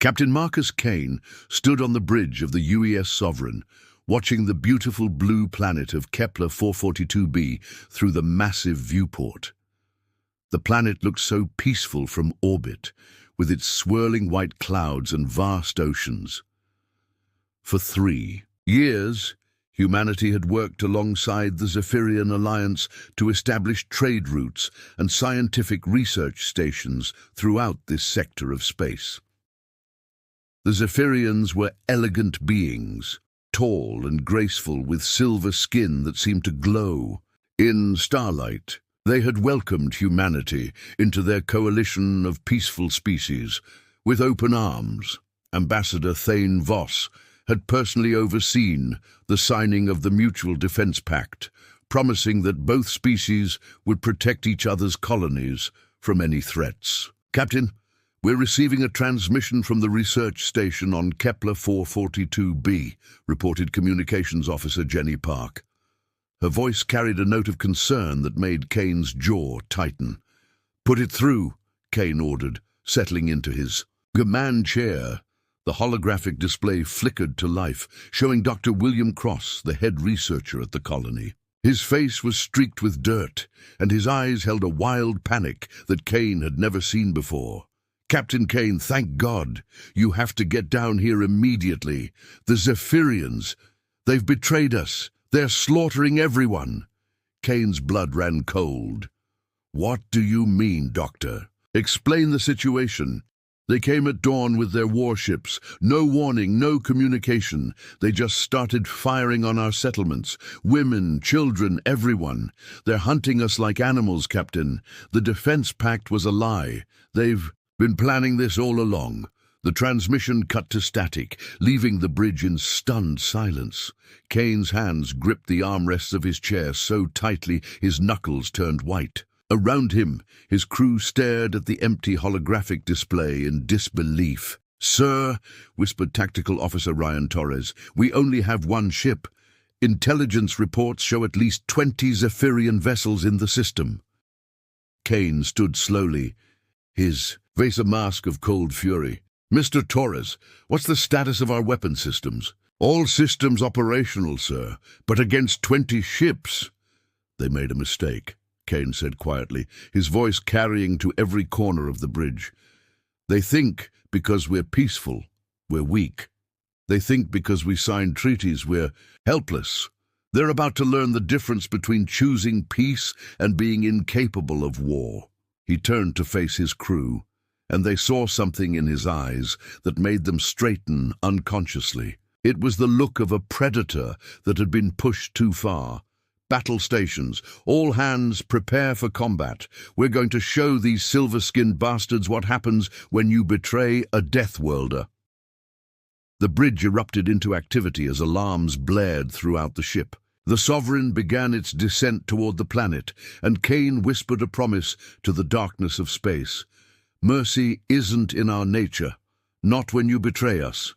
Captain Marcus Kane stood on the bridge of the UES Sovereign, watching the beautiful blue planet of Kepler 442b through the massive viewport. The planet looked so peaceful from orbit, with its swirling white clouds and vast oceans. For 3 years, humanity had worked alongside the Zephyrian Alliance to establish trade routes and scientific research stations throughout this sector of space. The Zephyrians were elegant beings, tall and graceful with silver skin that seemed to glow. In starlight, they had welcomed humanity into their coalition of peaceful species with open arms. Ambassador Thane Voss had personally overseen the signing of the Mutual Defense Pact, promising that both species would protect each other's colonies from any threats. Captain, we're receiving a transmission from the research station on Kepler 442b, reported Communications Officer Jenny Park. Her voice carried a note of concern that made Kane's jaw tighten. "Put it through," Kane ordered, settling into his command chair. The holographic display flickered to life, showing Dr. William Cross, the head researcher at the colony. His face was streaked with dirt, and his eyes held a wild panic that Kane had never seen before. "Captain Kane, thank God. You have to get down here immediately. The Zephyrians, they've betrayed us. They're slaughtering everyone." Kane's blood ran cold. "What do you mean, Doctor? Explain the situation." "They came at dawn with their warships. No warning, no communication. They just started firing on our settlements. Women, children, everyone. They're hunting us like animals, Captain. The Defense Pact was a lie. They've been planning this all along." The transmission cut to static, leaving the bridge in stunned silence. Kane's hands gripped the armrests of his chair so tightly his knuckles turned white. Around him, his crew stared at the empty holographic display in disbelief. "Sir," whispered Tactical Officer Ryan Torres, "we only have one ship. Intelligence reports show at least 20 Zephyrian vessels in the system." Kane stood slowly, his face a mask of cold fury. "Mr. Torres, what's the status of our weapon systems?" "All systems operational, sir, but against 20 ships." "They made a mistake," Kane said quietly, his voice carrying to every corner of the bridge. "They think because we're peaceful, we're weak. They think because we signed treaties, we're helpless. They're about to learn the difference between choosing peace and being incapable of war." He turned to face his crew, and they saw something in his eyes that made them straighten unconsciously. It was the look of a predator that had been pushed too far. "Battle stations, all hands prepare for combat. We're going to show these silver-skinned bastards what happens when you betray a Deathworlder." The bridge erupted into activity as alarms blared throughout the ship. The Sovereign began its descent toward the planet, and Kane whispered a promise to the darkness of space. "Mercy isn't in our nature, not when you betray us."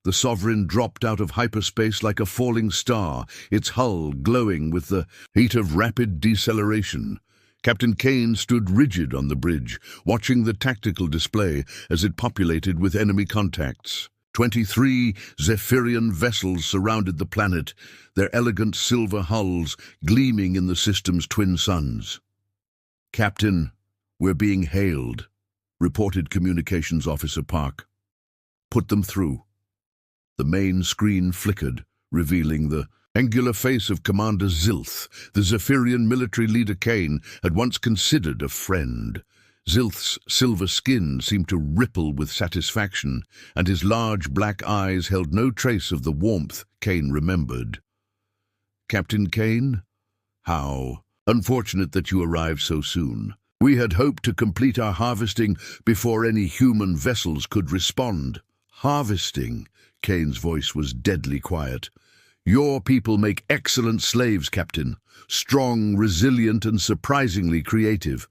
The Sovereign dropped out of hyperspace like a falling star, its hull glowing with the heat of rapid deceleration. Captain Kane stood rigid on the bridge, watching the tactical display as it populated with enemy contacts. 23 Zephyrian vessels surrounded the planet, their elegant silver hulls gleaming in the system's twin suns. "Captain, we're being hailed," reported Communications Officer Park. "Put them through." The main screen flickered, revealing the angular face of Commander Zilth, the Zephyrian military leader Kane had once considered a friend. Zilth's silver skin seemed to ripple with satisfaction, and his large black eyes held no trace of the warmth Kane remembered. "Captain Kane, how unfortunate that you arrived so soon. We had hoped to complete our harvesting before any human vessels could respond." "Harvesting?" Kane's voice was deadly quiet. "Your people make excellent slaves, Captain. Strong, resilient, and surprisingly creative.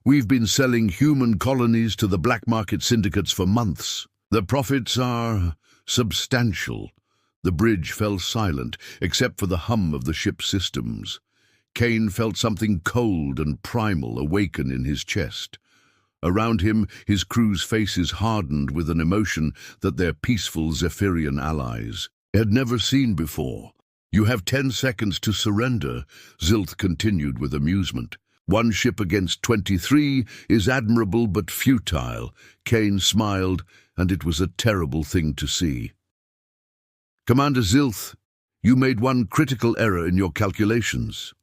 We've been selling human colonies to the black market syndicates for months. The profits are substantial." The bridge fell silent, except for the hum of the ship's systems. Kane felt something cold and primal awaken in his chest. Around him, his crew's faces hardened with an emotion that their peaceful Zephyrian allies had never seen before. "You have 10 seconds to surrender," Zilth continued with amusement. "One ship against 23 is admirable but futile." Kane smiled, and it was a terrible thing to see. "Commander Zilth, you made one critical error in your calculations."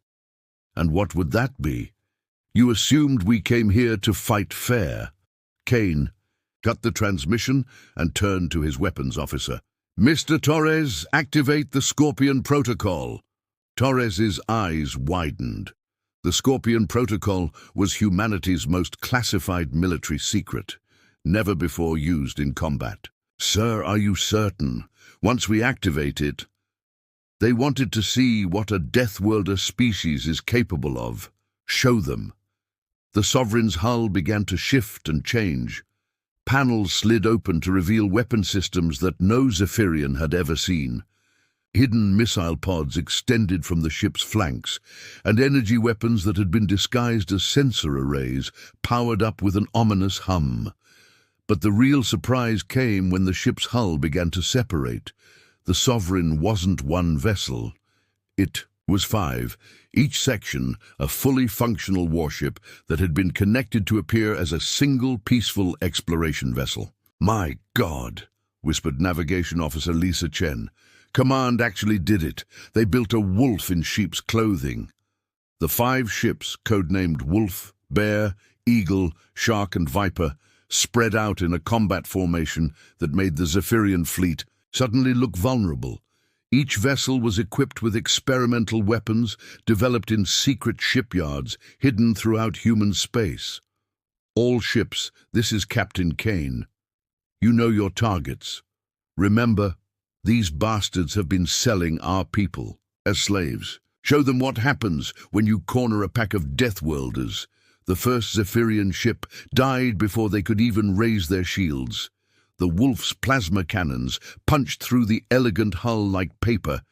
"And what would that be?" "You assumed we came here to fight fair." Kane cut the transmission and turned to his weapons officer. "Mr. Torres, activate the Scorpion Protocol." Torres's eyes widened. The Scorpion Protocol was humanity's most classified military secret, never before used in combat. "Sir, are you certain? Once we activate it..." "They wanted to see what a Deathworlder species is capable of. Show them." The Sovereign's hull began to shift and change. Panels slid open to reveal weapon systems that no Zephyrian had ever seen. Hidden missile pods extended from the ship's flanks, and energy weapons that had been disguised as sensor arrays powered up with an ominous hum. But the real surprise came when the ship's hull began to separate. The Sovereign wasn't one vessel. It was 5, each section a fully functional warship that had been connected to appear as a single peaceful exploration vessel. "My God," whispered Navigation Officer Lisa Chen. "Command actually did it. They built a wolf in sheep's clothing." The 5 ships, codenamed Wolf, Bear, Eagle, Shark and Viper, spread out in a combat formation that made the Zephyrian fleet suddenly look vulnerable. Each vessel was equipped with experimental weapons developed in secret shipyards hidden throughout human space. "All ships, this is Captain Kane. You know your targets. Remember, these bastards have been selling our people as slaves. Show them what happens when you corner a pack of Deathworlders." The first Zephyrian ship died before they could even raise their shields. The Wolf's plasma cannons punched through the elegant hull like paper,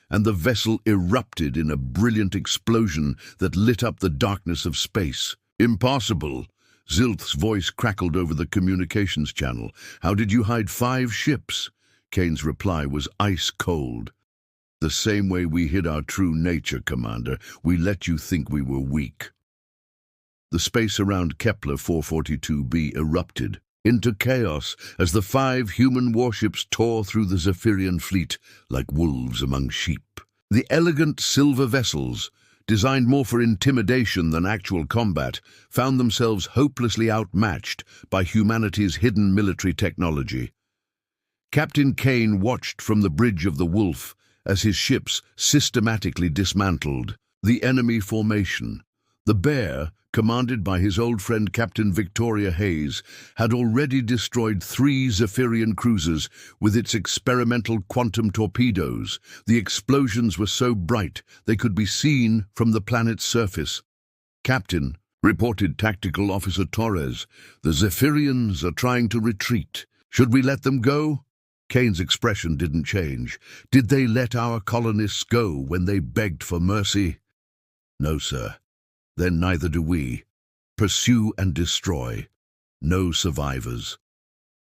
and the vessel erupted in a brilliant explosion that lit up the darkness of space. "Impossible!" Zilth's voice crackled over the communications channel. "How did you hide 5 ships?" Kane's reply was ice cold. "The same way we hid our true nature, Commander. We let you think we were weak." The space around Kepler 442b erupted into chaos as the 5 human warships tore through the Zephyrian fleet like wolves among sheep. The elegant silver vessels, designed more for intimidation than actual combat, found themselves hopelessly outmatched by humanity's hidden military technology. Captain Kane watched from the bridge of the Wolf as his ships systematically dismantled the enemy formation. The Bear, commanded by his old friend Captain Victoria Hayes, had already destroyed 3 Zephyrian cruisers with its experimental quantum torpedoes. The explosions were so bright they could be seen from the planet's surface. "Captain," reported Tactical Officer Torres, "the Zephyrians are trying to retreat. Should we let them go?" Kane's expression didn't change. "Did they let our colonists go when they begged for mercy?" "No, sir." "Then neither do we. Pursue and destroy. No survivors."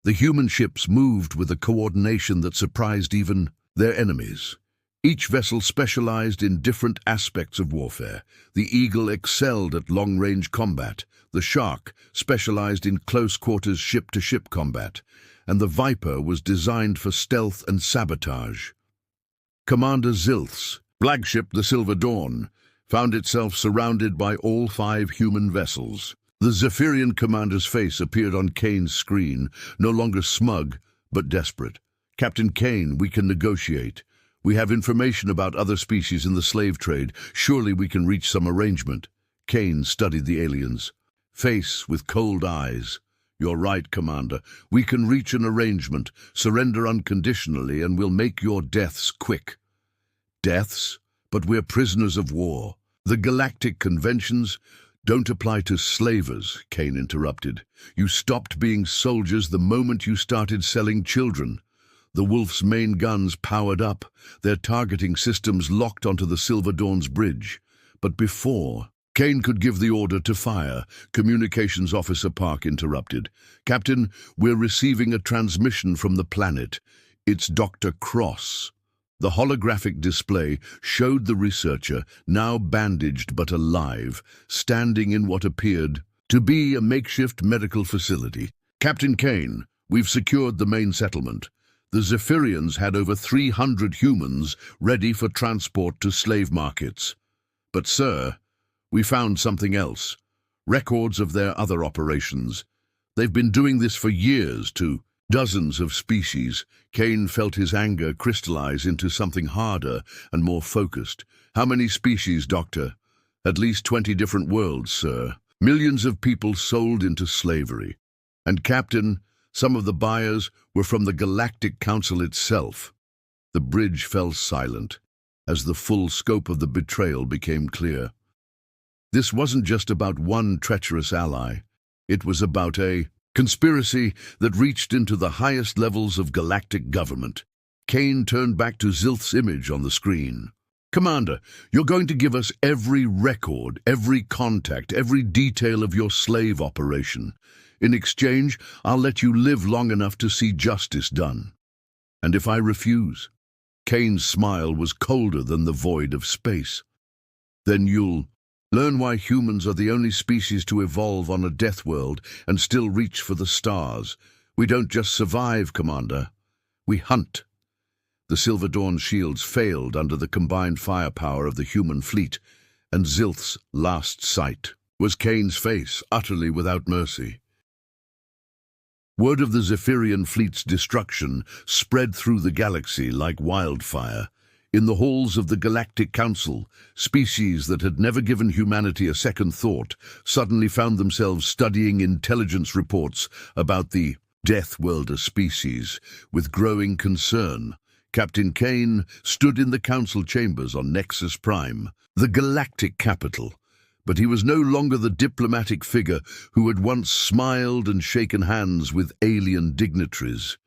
The human ships moved with a coordination that surprised even their enemies. Each vessel specialized in different aspects of warfare. The Eagle excelled at long-range combat. The Shark specialized in close-quarters ship-to-ship combat. And the Viper was designed for stealth and sabotage. Commander Zilth's flagship, the Silver Dawn, found itself surrounded by all 5 human vessels. The Zephyrian commander's face appeared on Kane's screen, no longer smug, but desperate. "Captain Kane, we can negotiate. We have information about other species in the slave trade. Surely we can reach some arrangement." Kane studied the aliens, face with cold eyes. "You're right, Commander. We can reach an arrangement. Surrender unconditionally, and we'll make your deaths quick." "Deaths? But we're prisoners of war. The Galactic conventions don't apply to slavers," Kane interrupted. "You stopped being soldiers the moment you started selling children." The Wolf's main guns powered up, their targeting systems locked onto the Silver Dawn's bridge. But before, Kane could give the order to fire. Communications Officer Park interrupted. "Captain, we're receiving a transmission from the planet. It's Dr. Cross." The holographic display showed the researcher, now bandaged but alive, standing in what appeared to be a makeshift medical facility. "Captain Kane, we've secured the main settlement. The Zephyrians had over 300 humans ready for transport to slave markets. But, sir, we found something else. Records of their other operations. They've been doing this for years to dozens of species." Kane felt his anger crystallize into something harder and more focused. "How many species, Doctor?" "At least 20 different worlds, sir. Millions of people sold into slavery. And, Captain, some of the buyers were from the Galactic Council itself." The bridge fell silent as the full scope of the betrayal became clear. This wasn't just about one treacherous ally. It was about a conspiracy that reached into the highest levels of galactic government. Kane turned back to Zilth's image on the screen. "Commander, you're going to give us every record, every contact, every detail of your slave operation. In exchange, I'll let you live long enough to see justice done." "And if I refuse?" Kane's smile was colder than the void of space. "Then you'll learn why humans are the only species to evolve on a death world and still reach for the stars. We don't just survive, Commander. We hunt." The Silver Dawn's shields failed under the combined firepower of the human fleet, and Zilth's last sight was Kane's face, utterly without mercy. Word of the Zephyrian fleet's destruction spread through the galaxy like wildfire. In the halls of the Galactic Council, species that had never given humanity a second thought suddenly found themselves studying intelligence reports about the Deathworlder species with growing concern. Captain Kane stood in the council chambers on Nexus Prime, the galactic capital, but he was no longer the diplomatic figure who had once smiled and shaken hands with alien dignitaries.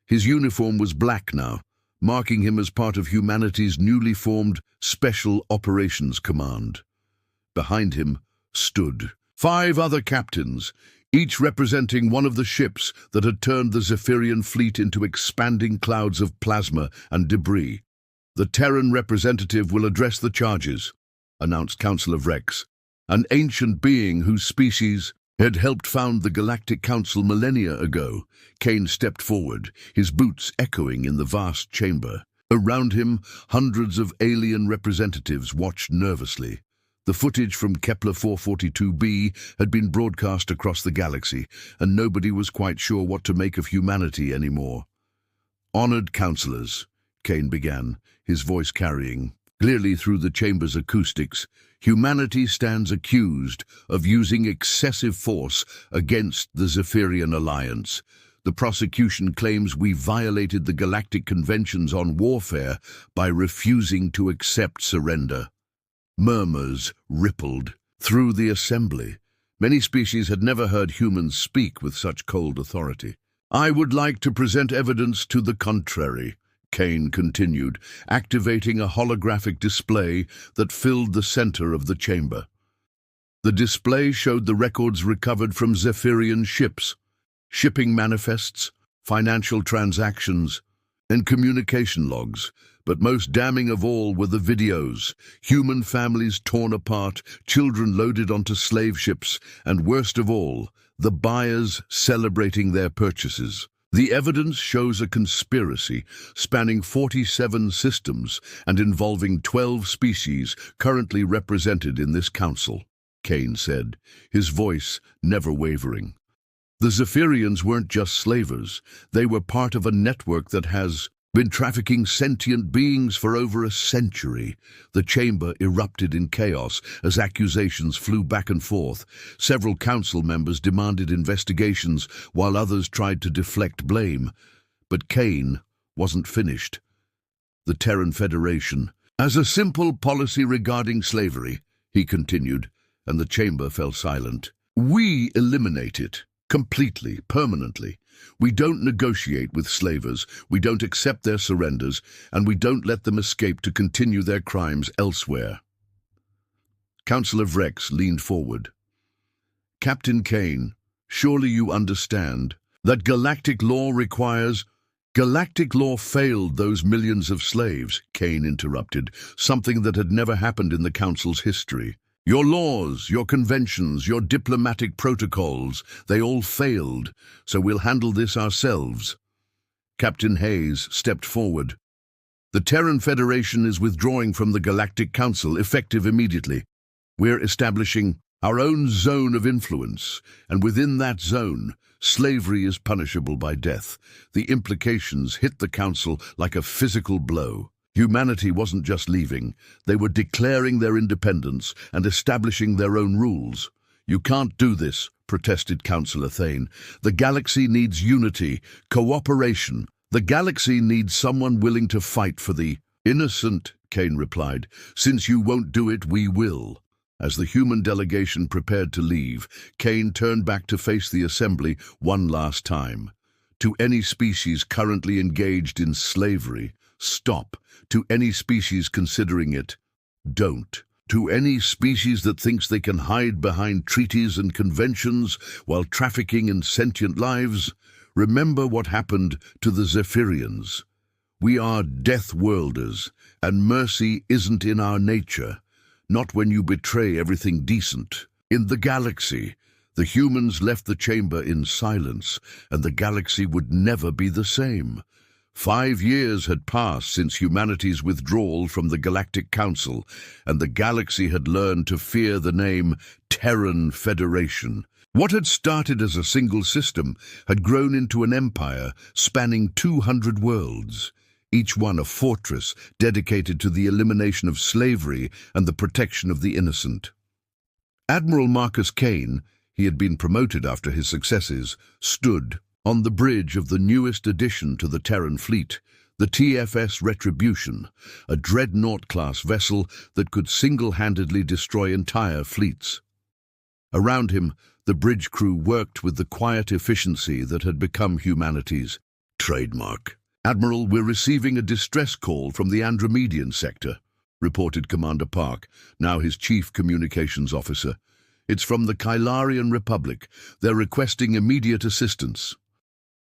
His uniform was black now, marking him as part of humanity's newly formed Special Operations Command. Behind him stood 5 other captains, each representing one of the ships that had turned the Zephyrian fleet into expanding clouds of plasma and debris. "The Terran representative will address the charges," announced Council of Rex, an ancient being whose species had helped found the Galactic Council millennia ago. Kane stepped forward, his boots echoing in the vast chamber. Around him, hundreds of alien representatives watched nervously. The footage from Kepler 442b had been broadcast across the galaxy, and nobody was quite sure what to make of humanity anymore. "Honored councillors," Kane began, his voice carrying clearly through the chamber's acoustics, "humanity stands accused of using excessive force against the Zephyrian Alliance. The prosecution claims we violated the Galactic Conventions on Warfare by refusing to accept surrender." Murmurs rippled through the assembly. Many species had never heard humans speak with such cold authority. "I would like to present evidence to the contrary," Kane continued, activating a holographic display that filled the center of the chamber. The display showed the records recovered from Zephyrian ships, shipping manifests, financial transactions, and communication logs. But most damning of all were the videos. Human families torn apart, children loaded onto slave ships, and worst of all, the buyers celebrating their purchases. The evidence shows a conspiracy spanning 47 systems and involving 12 species currently represented in this council, Kane said, his voice never wavering. The Zephyrians weren't just slavers. They were part of a network that has been trafficking sentient beings for over a century. The chamber erupted in chaos as accusations flew back and forth. Several council members demanded investigations while others tried to deflect blame. But Kane wasn't finished. The Terran Federation, as a simple policy regarding slavery, he continued, and the chamber fell silent. We eliminate it. Completely, permanently. We don't negotiate with slavers, we don't accept their surrenders, and we don't let them escape to continue their crimes elsewhere. Counselor Vrex leaned forward. Captain Kane, surely you understand that galactic law requires— Galactic law failed those millions of slaves, Kane interrupted, something that had never happened in the Council's history. Your laws, your conventions, your diplomatic protocols, they all failed, so we'll handle this ourselves. Captain Hayes stepped forward. The Terran Federation is withdrawing from the Galactic Council, effective immediately. We're establishing our own zone of influence, and within that zone, slavery is punishable by death. The implications hit the Council like a physical blow. Humanity wasn't just leaving, they were declaring their independence and establishing their own rules. You can't do this, protested Councillor Thane. The galaxy needs unity, cooperation. The galaxy needs someone willing to fight for the innocent, Kane replied. Since you won't do it, we will. As the human delegation prepared to leave, Kane turned back to face the assembly one last time. To any species currently engaged in slavery, stop. To any species considering it, don't. To any species that thinks they can hide behind treaties and conventions while trafficking in sentient lives, remember what happened to the Zephyrians. We are Deathworlders, and mercy isn't in our nature. Not when you betray everything decent. In the galaxy, the humans left the chamber in silence, and the galaxy would never be the same. 5 years had passed since humanity's withdrawal from the Galactic Council, and the galaxy had learned to fear the name Terran Federation. What had started as a single system had grown into an empire spanning 200 worlds, each one a fortress dedicated to the elimination of slavery and the protection of the innocent. Admiral Marcus Kane, he had been promoted after his successes, stood on the bridge of the newest addition to the Terran fleet, the TFS Retribution, a dreadnought-class vessel that could single-handedly destroy entire fleets. Around him, the bridge crew worked with the quiet efficiency that had become humanity's trademark. Admiral, we're receiving a distress call from the Andromedian sector, reported Commander Park, now his chief communications officer. It's from the Kylarian Republic. They're requesting immediate assistance.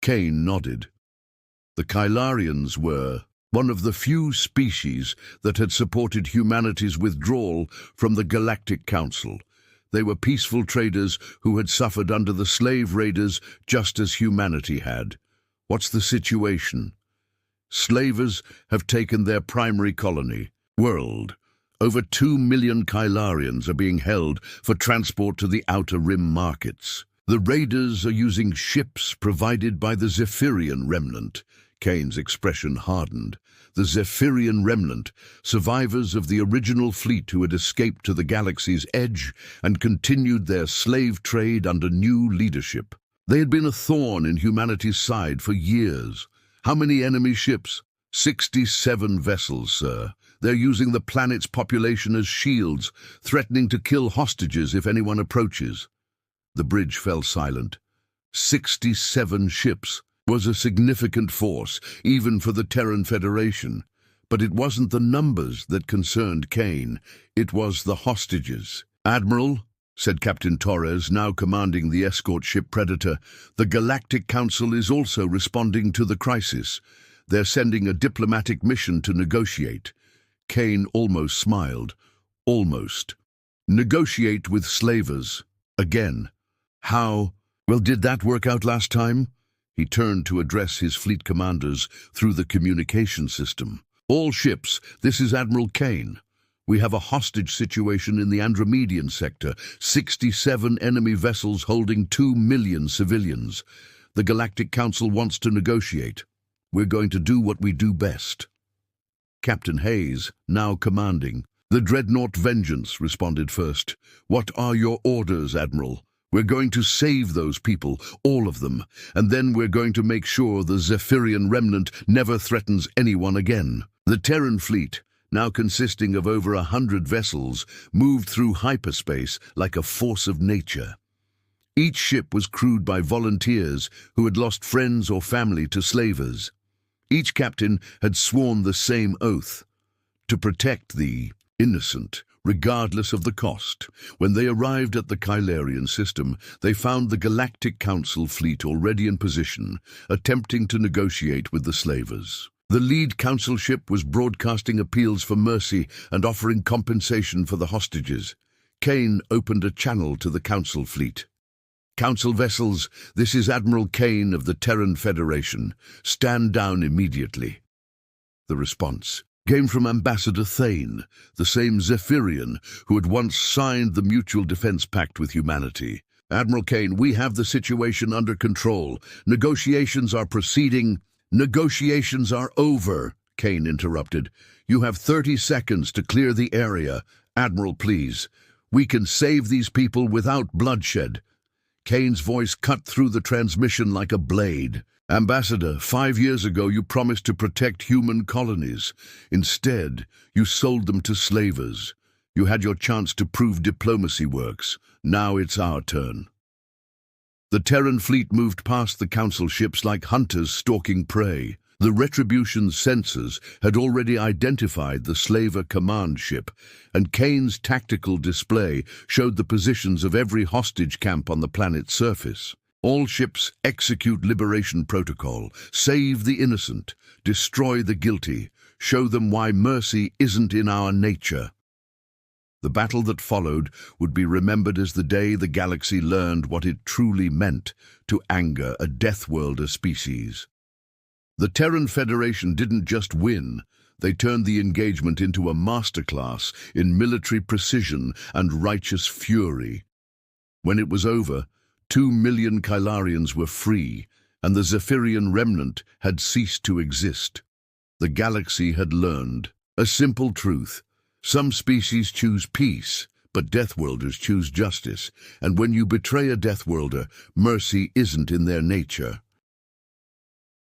Kane nodded. The Kylarians were one of the few species that had supported humanity's withdrawal from the Galactic Council. They were peaceful traders who had suffered under the slave raiders just as humanity had. What's the situation? Slavers have taken their primary colony, world. Over 2 million Kylarians are being held for transport to the Outer Rim markets. The raiders are using ships provided by the Zephyrian remnant. Kane's expression hardened. The Zephyrian remnant, survivors of the original fleet who had escaped to the galaxy's edge and continued their slave trade under new leadership. They had been a thorn in humanity's side for years. How many enemy ships? 67 vessels, sir. They're using the planet's population as shields, threatening to kill hostages if anyone approaches. The bridge fell silent. 67 ships was a significant force, even for the Terran Federation. But it wasn't the numbers that concerned Kane. It was the hostages. Admiral, said Captain Torres, now commanding the escort ship Predator, the Galactic Council is also responding to the crisis. They're sending a diplomatic mission to negotiate. Kane almost smiled. Almost. Negotiate with slavers. Again. How? Well, did that work out last time? He turned to address his fleet commanders through the communication system. All ships, this is Admiral Kane. We have a hostage situation in the Andromedian sector, 67 enemy vessels holding 2 million civilians. The Galactic Council wants to negotiate. We're going to do what we do best. Captain Hayes, now commanding. The Dreadnought Vengeance responded first. What are your orders, Admiral? We're going to save those people, all of them, and then we're going to make sure the Zephyrian remnant never threatens anyone again. The Terran fleet, now consisting of over 100 vessels, moved through hyperspace like a force of nature. Each ship was crewed by volunteers who had lost friends or family to slavers. Each captain had sworn the same oath, to protect the innocent, regardless of the cost. When they arrived at the Kylarian system, they found the Galactic Council fleet already in position, attempting to negotiate with the slavers. The lead council ship was broadcasting appeals for mercy and offering compensation for the hostages. Kane opened a channel to the council fleet. "Council vessels, this is Admiral Kane of the Terran Federation. Stand down immediately." The response came from Ambassador Thane, the same Zephyrian who had once signed the Mutual Defense Pact with humanity. "Admiral Kane, we have the situation under control. Negotiations are proceeding." "Negotiations are over," Kane interrupted. "You have 30 seconds to clear the area. Admiral, please. We can save these people without bloodshed." Kane's voice cut through the transmission like a blade. "Ambassador, 5 years ago you promised to protect human colonies. Instead, you sold them to slavers. You had your chance to prove diplomacy works. Now it's our turn." The Terran fleet moved past the council ships like hunters stalking prey. The Retribution's sensors had already identified the slaver command ship, and Kane's tactical display showed the positions of every hostage camp on the planet's surface. "All ships execute liberation protocol. Save the innocent. Destroy the guilty. Show them why mercy isn't in our nature." The battle that followed would be remembered as the day the galaxy learned what it truly meant to anger a Deathworlder species. The Terran Federation didn't just win, they turned the engagement into a masterclass in military precision and righteous fury. When it was over, 2 million Kylarians were free, and the Zephyrian remnant had ceased to exist. The galaxy had learned a simple truth. Some species choose peace, but Deathworlders choose justice, and when you betray a Deathworlder, mercy isn't in their nature.